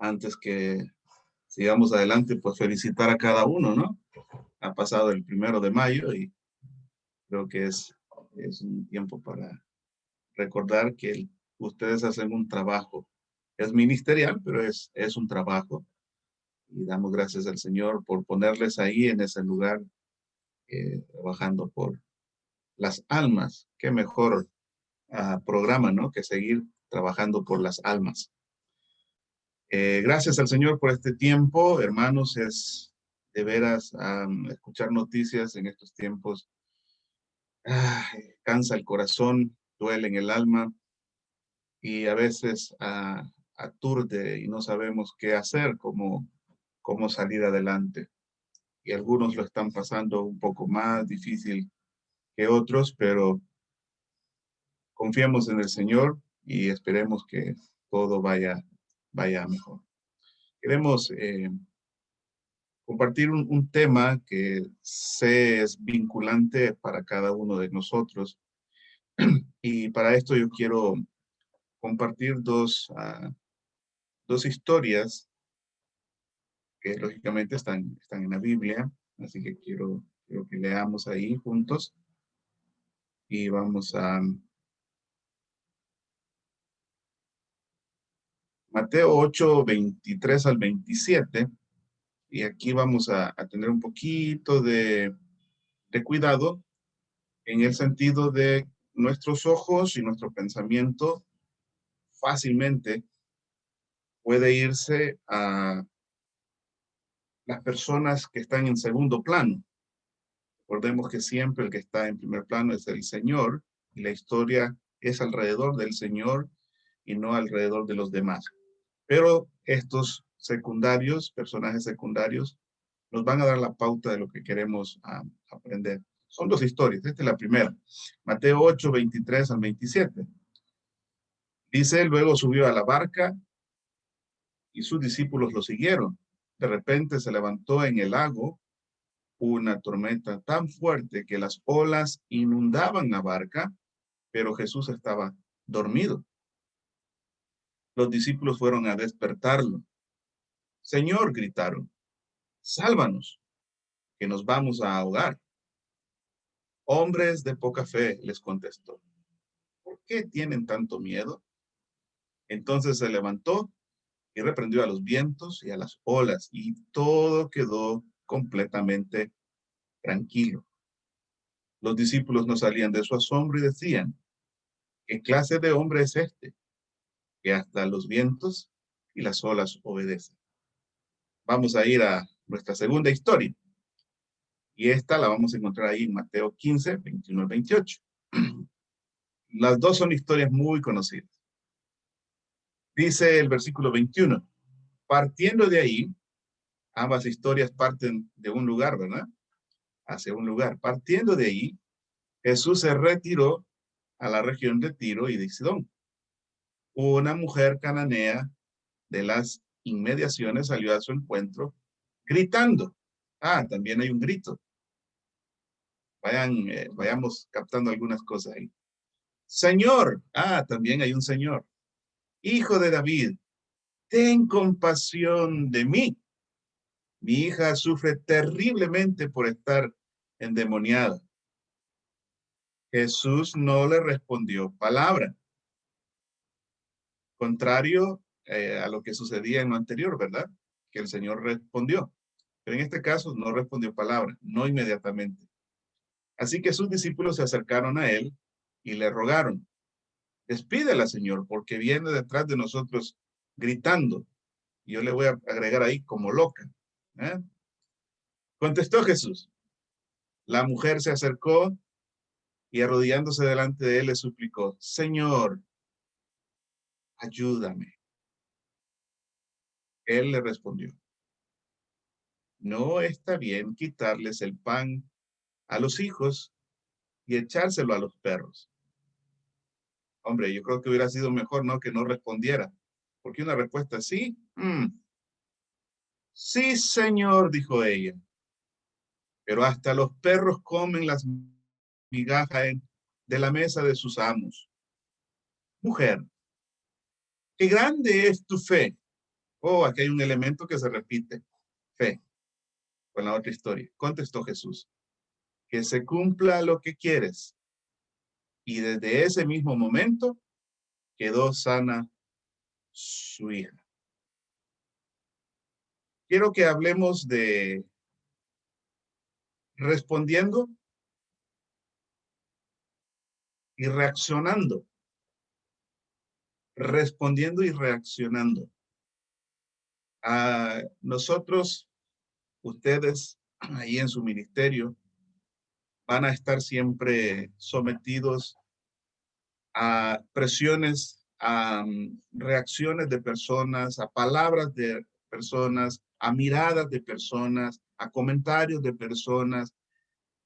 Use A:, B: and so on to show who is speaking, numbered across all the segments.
A: antes que sigamos adelante, pues felicitar a cada uno, ¿no? Ha pasado el 1 de mayo y creo que es un tiempo para recordar que ustedes hacen un trabajo. Es ministerial, pero es un trabajo. Y damos gracias al Señor por ponerles ahí en ese lugar, trabajando por las almas. Qué mejor programa, ¿no? Que seguir trabajando por las almas. Gracias al Señor por este tiempo, hermanos. Es de veras escuchar noticias en estos tiempos. Cansa el corazón, duele en el alma y a veces aturde y no sabemos qué hacer, cómo salir adelante. Y algunos lo están pasando un poco más difícil que otros, pero confiemos en el Señor y esperemos que todo vaya mejor. Queremos compartir un tema que sé es vinculante para cada uno de nosotros. Y para esto yo quiero compartir dos historias que lógicamente están en la Biblia. Así que quiero que leamos ahí juntos. Y vamos a Mateo 8, 23 al 27. Y aquí vamos a tener un poquito de cuidado en el sentido de nuestros ojos y nuestro pensamiento fácilmente puede irse a las personas que están en segundo plano. Recordemos que siempre el que está en primer plano es el Señor y la historia es alrededor del Señor y no alrededor de los demás. Pero estos secundarios, personajes secundarios, nos van a dar la pauta de lo que queremos aprender. Son dos historias. Esta es la primera. Mateo 8, 23 al 27. Dice, luego subió a la barca y sus discípulos lo siguieron. De repente se levantó en el lago una tormenta tan fuerte que las olas inundaban la barca, pero Jesús estaba dormido. Los discípulos fueron a despertarlo. Señor, gritaron, sálvanos, que nos vamos a ahogar. Hombres de poca fe, les contestó, ¿por qué tienen tanto miedo? Entonces se levantó y reprendió a los vientos y a las olas, y todo quedó completamente tranquilo. Los discípulos no salían de su asombro y decían, ¿qué clase de hombre es este, que hasta los vientos y las olas obedecen? Vamos a ir a nuestra segunda historia. Y esta la vamos a encontrar ahí en Mateo 15, 21 al 28. Las dos son historias muy conocidas. Dice el versículo 21, partiendo de ahí, ambas historias parten de un lugar, ¿verdad? Hacia un lugar. Partiendo de ahí, Jesús se retiró a la región de Tiro y de Sidón. Una mujer cananea de las inmediaciones salió a su encuentro gritando. También hay un grito. Vayamos captando algunas cosas ahí. Señor, también hay un señor. Hijo de David, ten compasión de mí. Mi hija sufre terriblemente por estar endemoniada. Jesús no le respondió palabra. Contrario a lo que sucedía en lo anterior, ¿verdad? Que el Señor respondió. Pero en este caso no respondió palabra, no inmediatamente. Así que sus discípulos se acercaron a él y le rogaron, despídela, Señor, porque viene detrás de nosotros gritando. Y yo le voy a agregar ahí como loca. Contestó Jesús. La mujer se acercó y arrodillándose delante de él le suplicó, Señor, ayúdame. Él le respondió, no está bien quitarles el pan a los hijos y echárselo a los perros. Hombre, yo creo que hubiera sido mejor, ¿no? Que no respondiera. Porque una respuesta así, sí, señor, dijo ella. Pero hasta los perros comen las migajas de la mesa de sus amos. Mujer, qué grande es tu fe. Oh, aquí hay un elemento que se repite. Fe. Con la otra historia. Contestó Jesús. Que se cumpla lo que quieres. Y desde ese mismo momento quedó sana su hija. Quiero que hablemos de respondiendo y reaccionando. Respondiendo y reaccionando. A nosotros, ustedes ahí en su ministerio, van a estar siempre sometidos a presiones, a reacciones de personas, a palabras de personas, a miradas de personas, a comentarios de personas,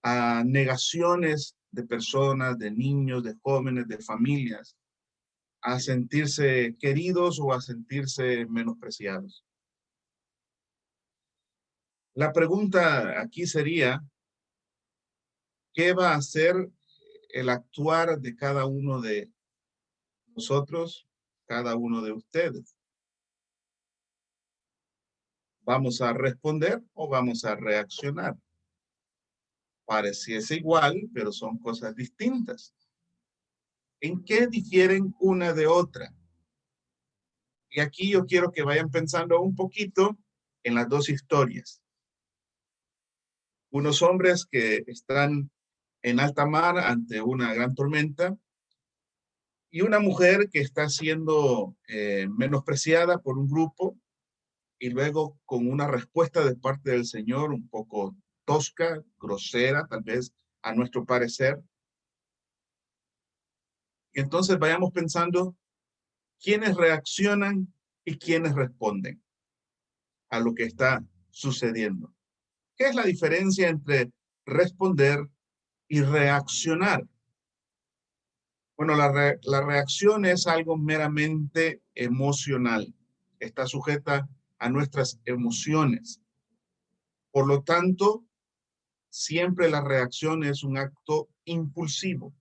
A: a negaciones de personas, de niños, de jóvenes, de familias, a sentirse queridos o a sentirse menospreciados. La pregunta aquí sería, ¿qué va a hacer el actuar de cada uno de nosotros, cada uno de ustedes? ¿Vamos a responder o vamos a reaccionar? Pareciese igual, pero son cosas distintas. ¿En qué difieren una de otra? Y aquí yo quiero que vayan pensando un poquito en las dos historias. Unos hombres que están en alta mar ante una gran tormenta y una mujer que está siendo menospreciada por un grupo y luego con una respuesta de parte del Señor un poco tosca, grosera, tal vez a nuestro parecer. Y entonces vayamos pensando quiénes reaccionan y quiénes responden a lo que está sucediendo. ¿Qué es la diferencia entre responder y reaccionar? Bueno, la reacción es algo meramente emocional. Está sujeta a nuestras emociones. Por lo tanto, siempre la reacción es un acto impulsivo.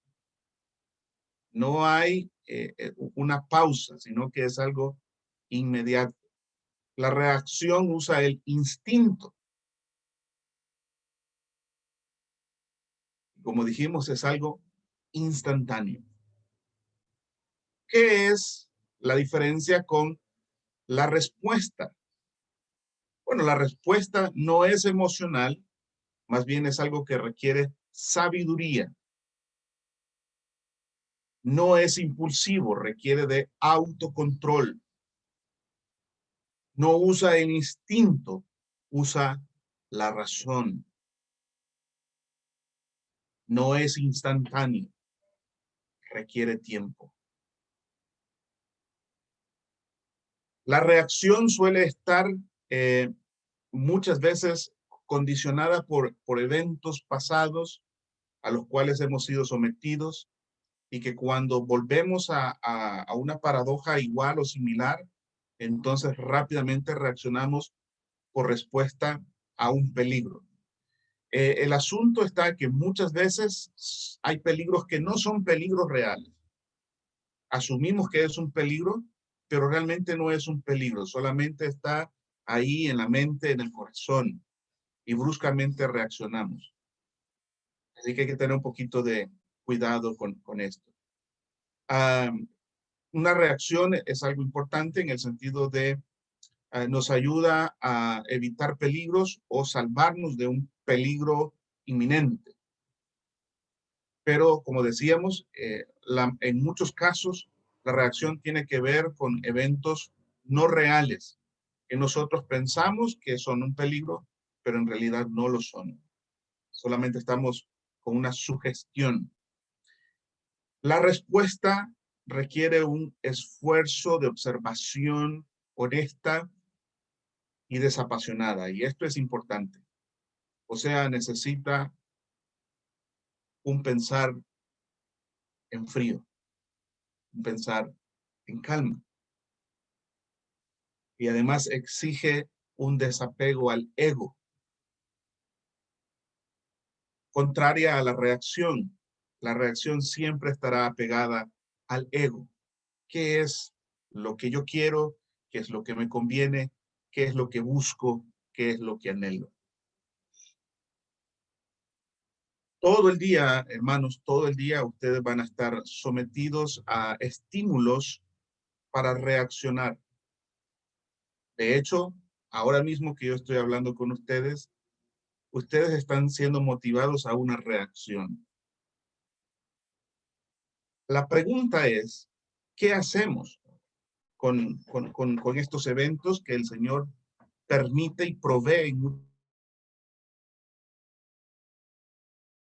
A: No hay una pausa, sino que es algo inmediato. La reacción usa el instinto. Como dijimos, es algo instantáneo. ¿Qué es la diferencia con la respuesta? Bueno, la respuesta no es emocional, más bien es algo que requiere sabiduría. No es impulsivo, requiere de autocontrol. No usa el instinto, usa la razón. No es instantáneo, requiere tiempo. La reacción suele estar muchas veces condicionada por eventos pasados a los cuales hemos sido sometidos y que cuando volvemos a una paradoja igual o similar, entonces rápidamente reaccionamos por respuesta a un peligro. El asunto está que muchas veces hay peligros que no son peligros reales. Asumimos que es un peligro, pero realmente no es un peligro, solamente está ahí en la mente, en el corazón, y bruscamente reaccionamos. Así que hay que tener un poquito de cuidado con esto. Una reacción es algo importante en el sentido de nos ayuda a evitar peligros o salvarnos de un peligro inminente. Pero como decíamos, en muchos casos la reacción tiene que ver con eventos no reales, que nosotros pensamos que son un peligro, pero en realidad no lo son. Solamente estamos con una sugestión. La respuesta requiere un esfuerzo de observación honesta y desapasionada, y esto es importante. O sea, necesita un pensar en frío, un pensar en calma. Y además exige un desapego al ego, contraria a la reacción. La reacción siempre estará apegada al ego. ¿Qué es lo que yo quiero? qué es lo que me conviene, qué es lo que busco, qué es lo que anhelo. Todo el día, hermanos, todo el día ustedes van a estar sometidos a estímulos para reaccionar. De hecho, ahora mismo que yo estoy hablando con ustedes, ustedes están siendo motivados a una reacción. La pregunta es, ¿qué hacemos con estos eventos que el Señor permite y provee en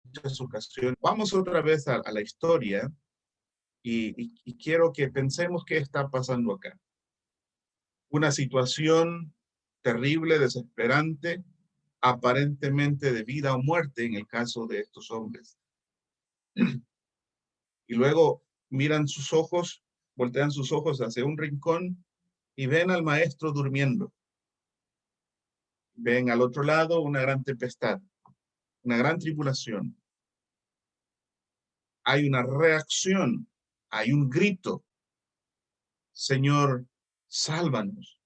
A: muchas ocasiones? Vamos otra vez a la historia y quiero que pensemos qué está pasando acá. Una situación terrible, desesperante, aparentemente de vida o muerte en el caso de estos hombres. Y luego miran sus ojos, voltean sus ojos hacia un rincón y ven al maestro durmiendo. Ven al otro lado una gran tempestad, una gran tribulación. Hay una reacción, hay un grito. Señor, sálvanos.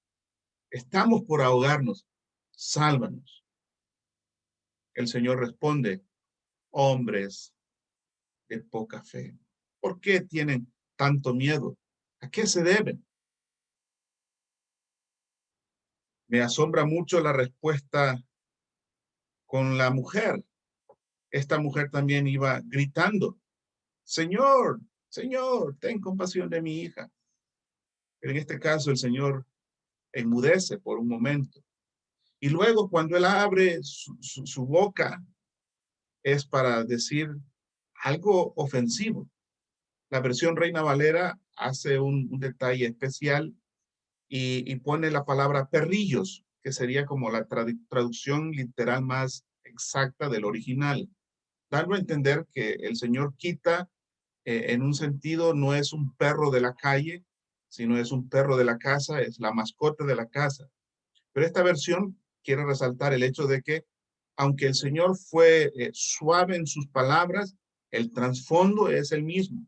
A: Estamos por ahogarnos. Sálvanos. El Señor responde, hombres de poca fe. ¿Por qué tienen tanto miedo? ¿A qué se deben? Me asombra mucho la respuesta con la mujer. Esta mujer también iba gritando, Señor, Señor, ten compasión de mi hija. Pero en este caso el Señor enmudece por un momento. Y luego cuando él abre su boca es para decir algo ofensivo. La versión Reina Valera hace un detalle especial y pone la palabra perrillos, que sería como la traducción literal más exacta del original, dando a entender que el Señor quita, en un sentido, no es un perro de la calle, sino es un perro de la casa, es la mascota de la casa. Pero esta versión quiere resaltar el hecho de que, aunque el Señor fue suave en sus palabras, el trasfondo es el mismo.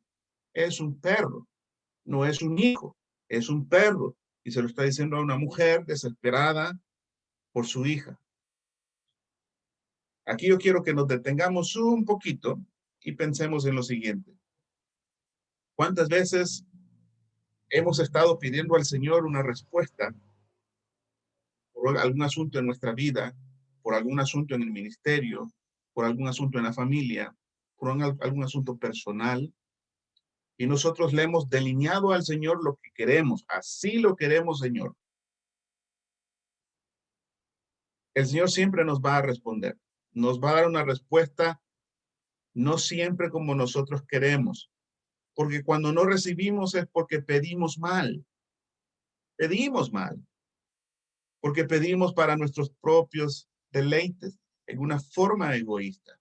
A: Es un perro, no es un hijo, es un perro. Y se lo está diciendo a una mujer desesperada por su hija. Aquí yo quiero que nos detengamos un poquito y pensemos en lo siguiente. ¿Cuántas veces hemos estado pidiendo al Señor una respuesta por algún asunto en nuestra vida, por algún asunto en el ministerio, por algún asunto en la familia, por algún asunto personal? Y nosotros le hemos delineado al Señor lo que queremos. Así lo queremos, Señor. El Señor siempre nos va a responder. Nos va a dar una respuesta no siempre como nosotros queremos. Porque cuando no recibimos es porque pedimos mal. Pedimos mal. Porque pedimos para nuestros propios deleites en una forma egoísta.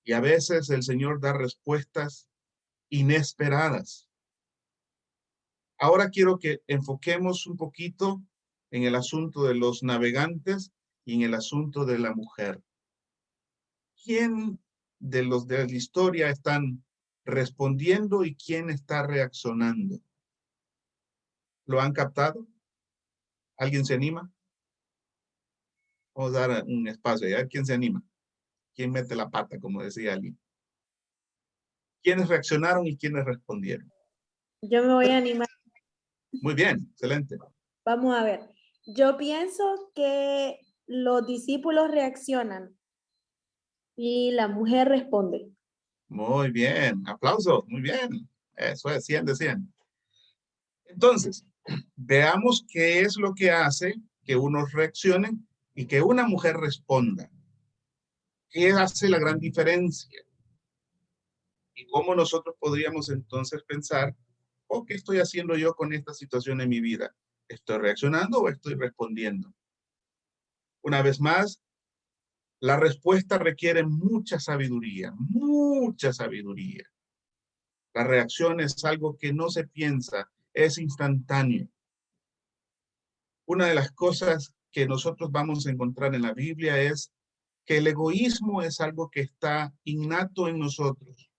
A: Y a veces el Señor da respuestas inesperadas. Ahora quiero que enfoquemos un poquito en el asunto de los navegantes y en el asunto de la mujer. ¿Quién de los de la historia están respondiendo y quién está reaccionando? ¿Lo han captado? ¿Alguien se anima? Vamos a dar un espacio. A ver quién se anima. ¿Quién mete la pata, como decía alguien? ¿Quiénes reaccionaron y quiénes respondieron?
B: Yo me voy a animar.
A: Muy bien, excelente.
B: Vamos a ver. Yo pienso que los discípulos reaccionan y la mujer responde.
A: Muy bien, aplausos, muy bien. Eso es 100 de 100. Entonces, veamos qué es lo que hace que unos reaccionen y que una mujer responda. ¿Qué hace la gran diferencia? Y cómo nosotros podríamos entonces pensar, oh, ¿qué estoy haciendo yo con esta situación en mi vida? ¿Estoy reaccionando o estoy respondiendo? Una vez más, la respuesta requiere mucha sabiduría, mucha sabiduría. La reacción es algo que no se piensa, es instantáneo. Una de las cosas que nosotros vamos a encontrar en la Biblia es que el egoísmo es algo que está innato en nosotros.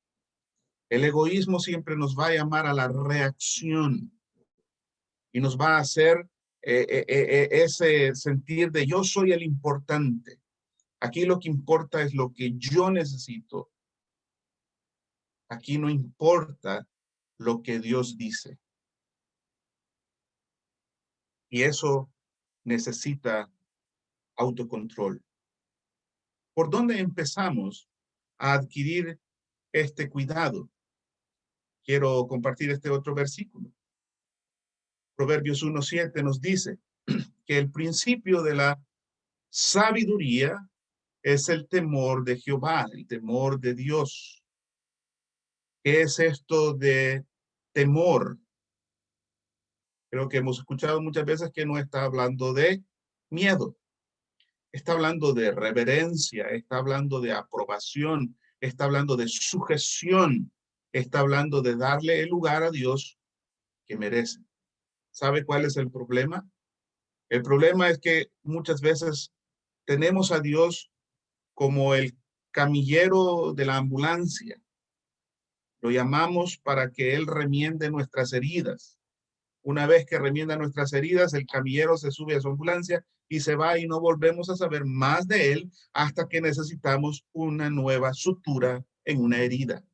A: El egoísmo siempre nos va a llamar a la reacción y nos va a hacer ese sentir de yo soy el importante. Aquí lo que importa es lo que yo necesito. Aquí no importa lo que Dios dice. Y eso necesita autocontrol. ¿Por dónde empezamos a adquirir este cuidado? Quiero compartir este otro versículo. Proverbios 1:7 nos dice que el principio de la sabiduría es el temor de Jehová, el temor de Dios. ¿Qué es esto de temor? Creo que hemos escuchado muchas veces que no está hablando de miedo, está hablando de reverencia, está hablando de aprobación, está hablando de sujeción, está hablando de darle el lugar a Dios que merece. ¿Sabe cuál es el problema? El problema es que muchas veces tenemos a Dios como el camillero de la ambulancia. Lo llamamos para que Él remiende nuestras heridas. Una vez que remienda nuestras heridas, el camillero se sube a su ambulancia y se va y no volvemos a saber más de Él hasta que necesitamos una nueva sutura en una herida.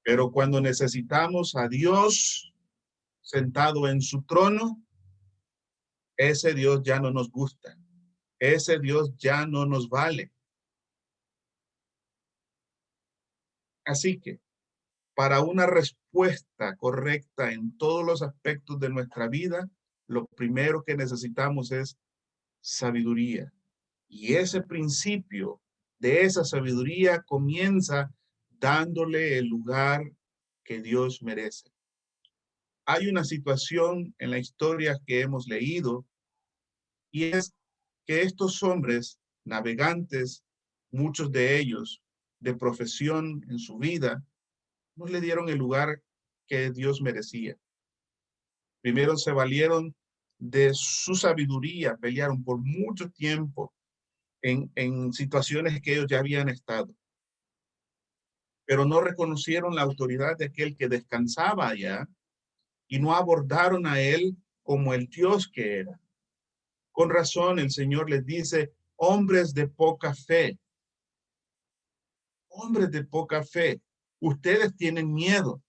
A: Pero cuando necesitamos a Dios sentado en su trono, ese Dios ya no nos gusta. Ese Dios ya no nos vale. Así que para una respuesta correcta en todos los aspectos de nuestra vida, lo primero que necesitamos es sabiduría. Y ese principio de esa sabiduría comienza dándole el lugar que Dios merece. Hay una situación en la historia que hemos leído y es que estos hombres navegantes, muchos de ellos de profesión en su vida, no le dieron el lugar que Dios merecía. Primero se valieron de su sabiduría, pelearon por mucho tiempo en situaciones que ellos ya habían estado, pero no reconocieron la autoridad de aquel que descansaba allá y no abordaron a él como el Dios que era. Con razón el Señor les dice, hombres de poca fe, hombres de poca fe, ustedes tienen miedo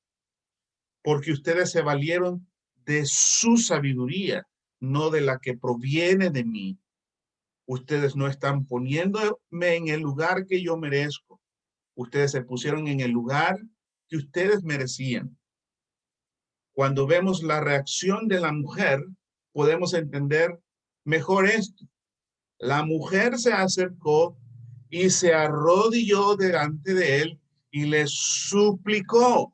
A: porque ustedes se valieron de su sabiduría, no de la que proviene de mí. Ustedes no están poniéndome en el lugar que yo merezco. Ustedes se pusieron en el lugar que ustedes merecían. Cuando vemos la reacción de la mujer, podemos entender mejor esto. La mujer se acercó y se arrodilló delante de él y le suplicó.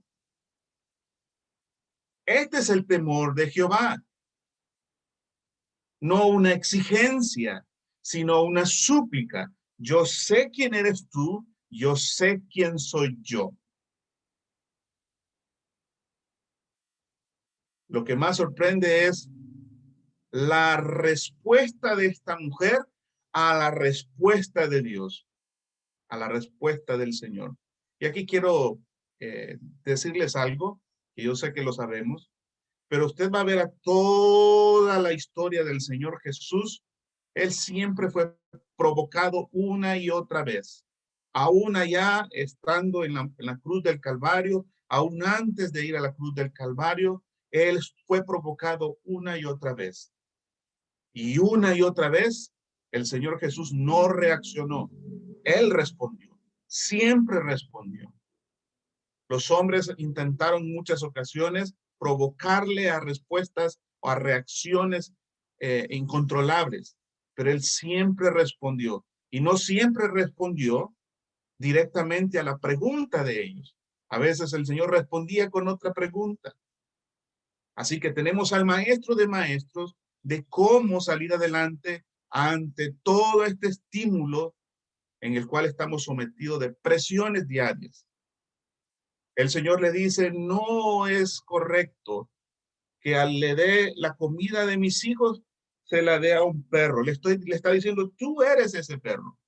A: Este es el temor de Jehová. No una exigencia, sino una súplica. Yo sé quién eres tú, yo sé quién soy yo. Lo que más sorprende es la respuesta de esta mujer a la respuesta de Dios, a la respuesta del Señor. Y aquí quiero decirles algo, que yo sé que lo sabemos, pero usted va a ver a toda la historia del Señor Jesús. Él siempre fue provocado una y otra vez, aún allá estando en la cruz del Calvario, aún antes de ir a la cruz del Calvario, él fue provocado una y otra vez. Y una y otra vez, el Señor Jesús no reaccionó. Él respondió, siempre respondió. Los hombres intentaron muchas ocasiones provocarle a respuestas o a reacciones incontrolables, pero él siempre respondió y no siempre respondió directamente a la pregunta de ellos. A veces el Señor respondía con otra pregunta. Así que tenemos al maestro de maestros de cómo salir adelante ante todo este estímulo en el cual estamos sometidos de presiones diarias. El Señor le dice, no es correcto que al le dé la comida de mis hijos, se la dé a un perro. Le está diciendo, tú eres ese perro.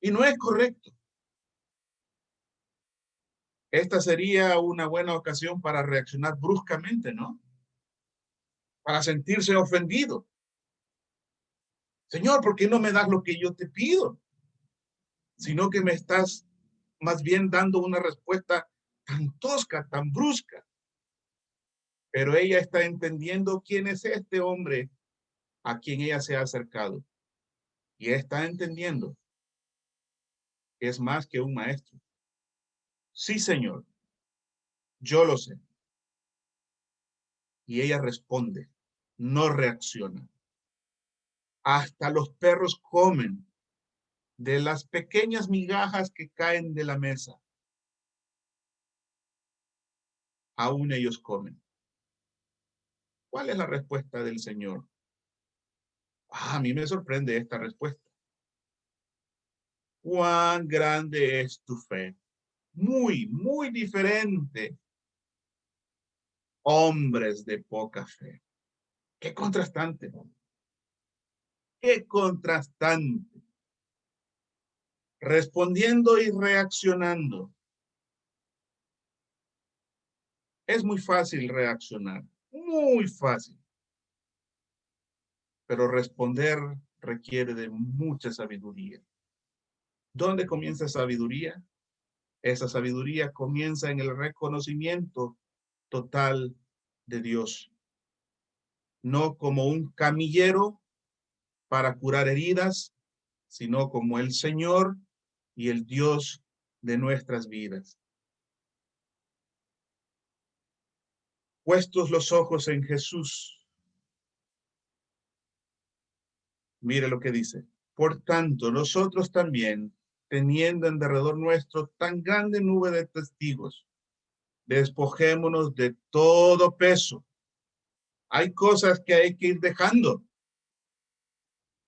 A: Y no es correcto. Esta sería una buena ocasión para reaccionar bruscamente, ¿no? Para sentirse ofendido. Señor, ¿por qué no me das lo que yo te pido? Sino que me estás más bien dando una respuesta tan tosca, tan brusca. Pero ella está entendiendo quién es este hombre a quien ella se ha acercado. Y está entendiendo que es más que un maestro. Sí, Señor, yo lo sé. Y ella responde, no reacciona. Hasta los perros comen de las pequeñas migajas que caen de la mesa. Aún ellos comen. ¿Cuál es la respuesta del Señor? A mí me sorprende esta respuesta. Cuán grande es tu fe. Muy, muy diferente. Hombres de poca fe. Qué contrastante. Qué contrastante. Respondiendo y reaccionando. Es muy fácil reaccionar. Muy fácil. Pero responder requiere de mucha sabiduría. ¿Dónde comienza sabiduría? Esa sabiduría comienza en el reconocimiento total de Dios. No como un camillero para curar heridas, sino como el Señor y el Dios de nuestras vidas. Puestos los ojos en Jesús. Mire lo que dice. Por tanto, nosotros también, teniendo en derredor nuestro tan grande nube de testigos, despojémonos de todo peso. Hay cosas que hay que ir dejando.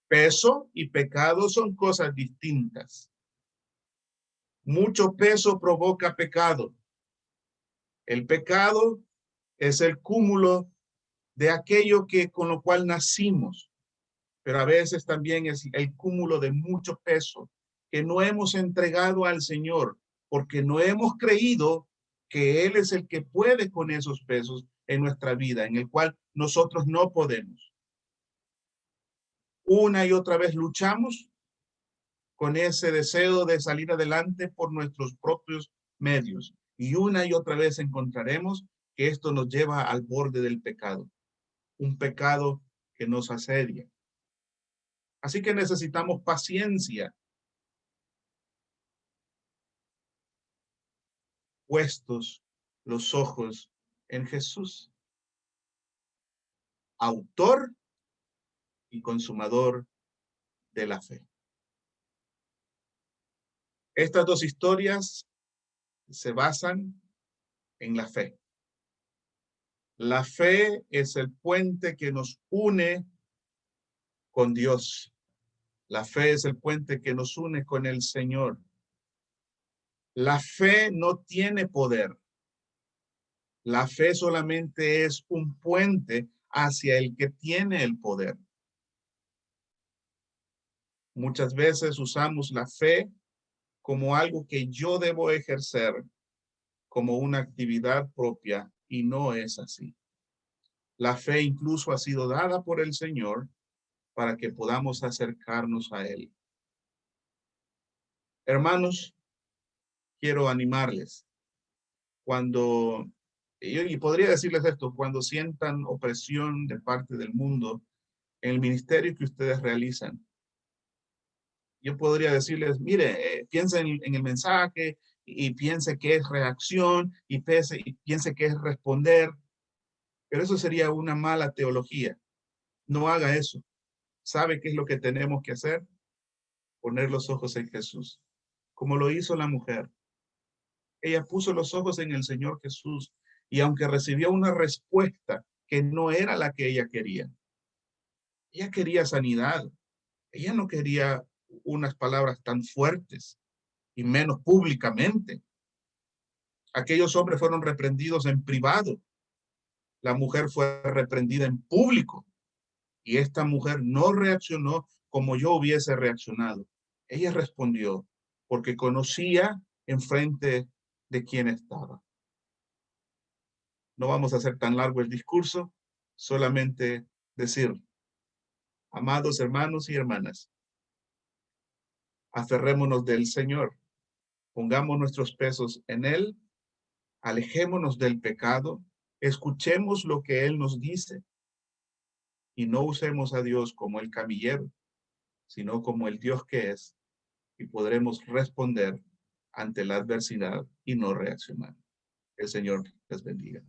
A: Peso y pecado son cosas distintas. Mucho peso provoca pecado. El pecado es el cúmulo de aquello que con lo cual nacimos, pero a veces también es el cúmulo de mucho peso que no hemos entregado al Señor porque no hemos creído que Él es el que puede con esos pesos en nuestra vida, en el cual nosotros no podemos. Una y otra vez luchamos con ese deseo de salir adelante por nuestros propios medios. Y una y otra vez encontraremos que esto nos lleva al borde del pecado, un pecado que nos asedia. Así que necesitamos paciencia, puestos los ojos en Jesús, autor y consumador de la fe. Estas dos historias se basan en la fe. La fe es el puente que nos une con Dios. La fe es el puente que nos une con el Señor. La fe no tiene poder. La fe solamente es un puente hacia el que tiene el poder. Muchas veces usamos la fe como algo que yo debo ejercer como una actividad propia y no es así. La fe incluso ha sido dada por el Señor para que podamos acercarnos a Él. Hermanos, quiero animarles. Cuando, y podría decirles esto, cuando sientan opresión de parte del mundo en el ministerio que ustedes realizan, yo podría decirles, mire, piensen en el mensaje y piense que es reacción y piense que es responder, pero eso sería una mala teología. No haga eso. ¿Sabe qué es lo que tenemos que hacer? Poner los ojos en Jesús, como lo hizo la mujer. Ella puso los ojos en el Señor Jesús y aunque recibió una respuesta que no era la que ella quería sanidad. Ella no quería unas palabras tan fuertes y menos públicamente. Aquellos hombres fueron reprendidos en privado. La mujer fue reprendida en público y esta mujer no reaccionó como yo hubiese reaccionado. Ella respondió porque conocía enfrente de quién estaba. No vamos a hacer tan largo el discurso, solamente decir, amados hermanos y hermanas, aferrémonos del Señor, pongamos nuestros pesos en Él, alejémonos del pecado, escuchemos lo que Él nos dice y no usemos a Dios como el camillero, sino como el Dios que es, y podremos responder ante la adversidad y no reaccionar. El Señor les bendiga.